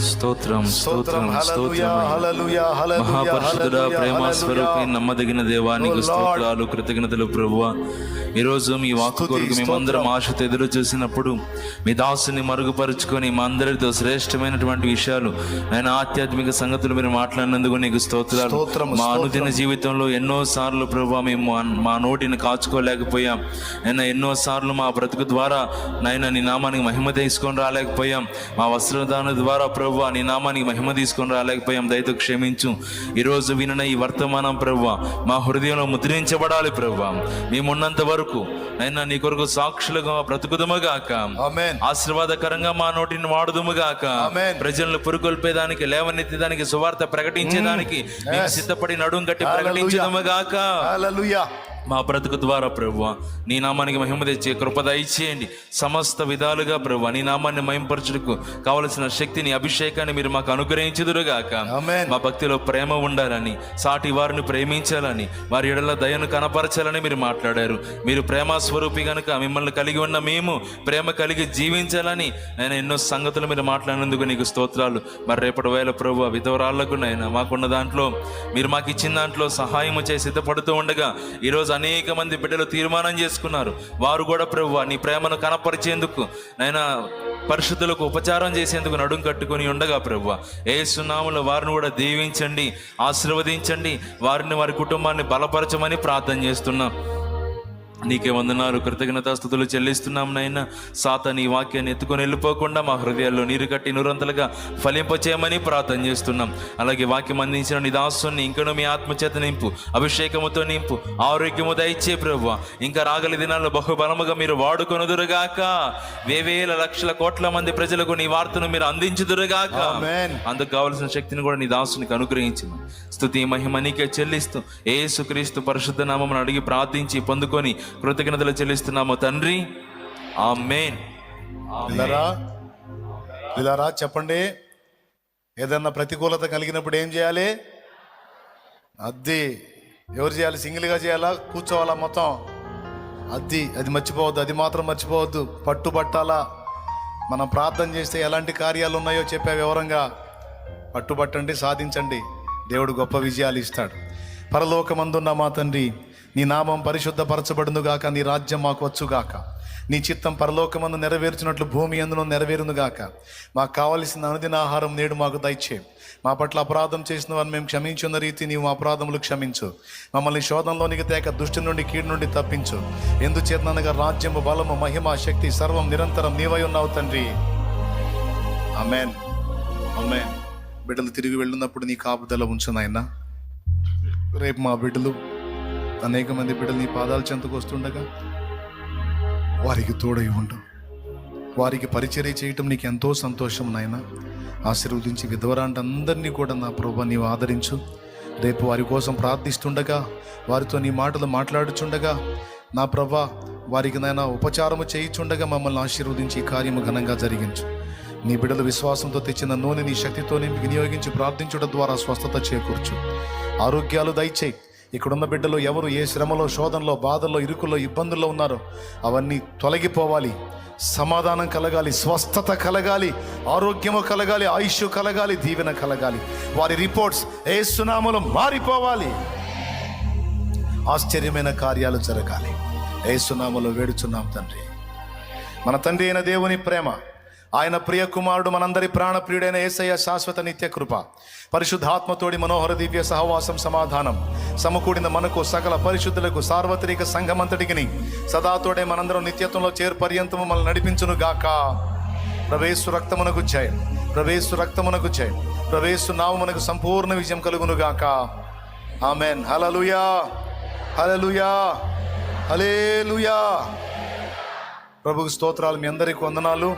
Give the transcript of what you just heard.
స్తోత్రం స్తోత్రం స్తోత్రం. మహాపరిశుద్ధుడా, ప్రేమ స్వరూపి, నమ్మదగిన దేవానికి స్తోత్రాలు, కృతజ్ఞతలు ప్రభువా. ఈరోజు మీ వాక్కు కొరకు మేమందరం ఆశతో ఎదురు చూసినప్పుడు మీ దాసుని మరుగుపరుచుకొని మా అందరితో శ్రేష్టమైనటువంటి విషయాలు, ఆయన ఆధ్యాత్మిక సంగతులు మీరు మాట్లాడినందుకు నీకు స్తోత్రాలు. మా అనుదిన జీవితంలో ఎన్నో సార్లు ప్రభువా మేము మా నోటిని కాచుకోలేకపోయాం. అయినా ఎన్నో సార్లు మా బ్రతుకు ద్వారా నాయన నీ నామానికి మహిమ తీసుకొని రాలేకపోయాం. మా వస్త్రదాన ద్వారా ప్రభువా నీ నామానికి మహిమ తీసుకొని రాలేకపోయాం. దయతో క్షమించు. ఈరోజు వినిన ఈ వర్తమానం ప్రభువా మా హృదయంలో ముద్రించబడాలి ప్రభువా. మేమున్నంత వరకు అయినా నీ కొరకు సాక్షులుగా బ్రతుకుదుముగాక. ఆశీర్వాదకరంగా మా నోటిని వాడుదుముగాక. ప్రజలను పురుగొల్పేదానికి, లేవనెత్తేదానికి, సువార్త ప్రకటించేదానికి మేము సిద్ధపడి నడుం గట్టి ప్రకటించదుముగాక. మా బ్రతుకు ద్వారా ప్రభువా నీ నామానికి మహిమ తెచ్చే కృప దయచేయండి. సమస్త విధాలుగా ప్రభువా నీ నామాన్ని మహిమపరచుటకు కావలసిన శక్తిని, అభిషేకాన్ని మీరు మాకు అనుగ్రహించుదురుగాక. మా భక్తిలో ప్రేమ ఉండాలని, సాటి వారిని ప్రేమించాలని, వారి ఎడల దయను కనపరచాలని మీరు మాట్లాడారు. మీరు ప్రేమ స్వరూపి కనుక మిమ్మల్ని కలిగి ఉన్న మేము ప్రేమ కలిగి జీవించాలని నేను ఎన్నో సంగతులు మీరు మాట్లాడినందుకు నీకు స్తోత్రాలు. మరి రేపటి వేళ ప్రభువా విధవరాళ్లకు నైనా మాకున్న దాంట్లో మీరు మాకు ఇచ్చిన దాంట్లో సహాయము చేసి సిద్ధపడుతూ ఉండగా ఈరోజు అనేక మంది బిడ్డలు తీర్మానం చేసుకున్నారు. వారు కూడా ప్రభువా నీ ప్రేమను కనపరిచేందుకు నైనా పరిశుద్ధులకు ఉపచారం చేసేందుకు నడుం కట్టుకొని ఉండగా ప్రభువా యేసు నామములో వారిని కూడా దీవించండి, ఆశీర్వదించండి. వారిని, వారి కుటుంబాన్ని బలపరచమని ప్రార్థన చేస్తున్నాం. నీకే వందనాలు, కృతజ్ఞతాస్తుతులు చెల్లిస్తున్నాం నైనా. సాతాను ఈ వాక్యాన్ని ఎత్తుకొని వెళ్ళిపోకుండా మా హృదయాల్లో నీరు కట్టి నూరంతలుగా ఫలింపచేయమని ప్రార్థన చేస్తున్నాం. అలాగే వాక్యం అందించిన నీ దాసుని ఇంకనూ మీ ఆత్మచేత నింపు, అభిషేకముతో నింపు, ఆరోగ్యము దయచే ప్రభువా. ఇంకా రాగలి దినాల్లో బహుబలముగా మీరు వాడుకొనుదురుగాక. వేవేల లక్షల కోట్ల మంది ప్రజలకు నీ వార్తను మీరు అందించుదురుగాక. అందుకు కావలసిన శక్తిని కూడా నీ దాసునికి అనుగ్రహించమని స్తుతి మహిమ నీకే చెల్లిస్తూ యేసుక్రీస్తు పరిశుద్ధ నామమును అడిగి ప్రార్థించి పొందుకొని కృతజ్ఞతలు చెల్లిస్తున్నాము తండ్రి. ఆమేన్. పిల్లరా చెప్పండి, ఏదన్నా ప్రతికూలత కలిగినప్పుడు ఏం చేయాలి? అది ఎవరు చేయాలి? సింగిల్గా చేయాలా? కూర్చోవాలా? మొత్తం అది మర్చిపోవద్దు. అది మాత్రం మర్చిపోవద్దు. పట్టుబట్టాలా. మనం ప్రార్థన చేస్తే ఎలాంటి కార్యాలు ఉన్నాయో చెప్పే వివరంగా పట్టుబట్టండి, సాధించండి. దేవుడు గొప్ప విజయాలు ఇస్తాడు. పరలోకమందున్న మా తండ్రి, నీ నామం పరిశుద్ధపరచబడునుగాక. నీ రాజ్యం మాకు వచ్చుగాక. నీ చిత్తం పరలోకమందు నెరవేర్చినట్లు భూమి అందును నెరవేరునుగాక. మాకు కావలసిన అనుదిన ఆహారం నేడు మాకు దయచేయి. మా పట్ల అపరాధం చేసిన వారిని మేము క్షమించున్న రీతి నీవు మా అపరాధములు క్షమించు. మమ్మల్ని శోధనలోనికి తేక దుష్టి నుండి, కీడు నుండి తప్పించు. ఎందుచేతనగా రాజ్యము, బలము, మహిమ, శక్తి సర్వం నిరంతరం నీవై ఉన్నావు తండ్రి. ఆమేన్. ఆమేన్. బిడ్డలు తిరిగి వెళ్ళినప్పుడు నీ కాపుదల ఉంచు నాయనా. రేపు మా బిడ్డలు అనేక మంది బిడ్డలు నీ పాదాల చెంతకు వస్తుండగా వారికి తోడై ఉండు. వారికి పరిచర్య చేయటం నీకు ఎంతో సంతోషం నాయన. ఆశీర్వదించి విధవరాంటందరినీ కూడా నా ప్రభువా నీవు ఆదరించు. రేపు వారి కోసం ప్రార్థిస్తుండగా, వారితో నీ మాటలు మాట్లాడుచుండగా నా ప్రభువా వారికి నాయన ఉపచారము చేయిచుండగా మమ్మల్ని ఆశీర్వదించి ఈ కార్యము ఘనంగా జరిగించు. నీ బిడ్డలు విశ్వాసంతో తెచ్చిన నూనె నీ శక్తితో వినియోగించి ప్రార్థించడం ద్వారా స్వస్థత చేకూర్చు. ఆరోగ్యాలు దయచేయి. ఇక్కడున్న బిడ్డలు ఎవరు ఏ శ్రమలో, శోధనలో, బాధల్లో, ఇరుకుల్లో, ఇబ్బందుల్లో ఉన్నారో అవన్నీ తొలగిపోవాలి. సమాధానం కలగాలి, స్వస్థత కలగాలి, ఆరోగ్యము కలగాలి, ఆయుష్ కలగాలి, దీవెన కలగాలి. వారి రిపోర్ట్స్ యేసు నామములో మారిపోవాలి. ఆశ్చర్యమైన కార్యాలు జరగాలి. యేసు నామములో వేడుచున్నాం తండ్రి. మన తండ్రి అయిన దేవుని ప్రేమ, ఆయన ప్రియ కుమారుడు, మనందరి ప్రాణప్రియుడైన యేసయ్య శాశ్వత నిత్య కృప, పరిశుద్ధాత్మతోడి మనోహర దివ్య సహవాసం, సమాధానం సమకూడిన మనకు, సకల పరిశుద్ధులకు, సార్వత్రిక సంఘమంతటికి సదాతోడే మనందరం నిత్యత్వంలో చేర్పర్యంతము మనల్ని నడిపించును గాక. ప్రవేశు రక్తమునకు జయం, ప్రవేశు రక్తమునకు జయం, ప్రవేశు నామమునకు సంపూర్ణ విజయం కలుగును గాక. ఆమేన్. హల్లెలూయా, హల్లెలూయా, హల్లెలూయా. ప్రభువుకి స్తోత్రాలు. మీ అందరికీ వందనాలు.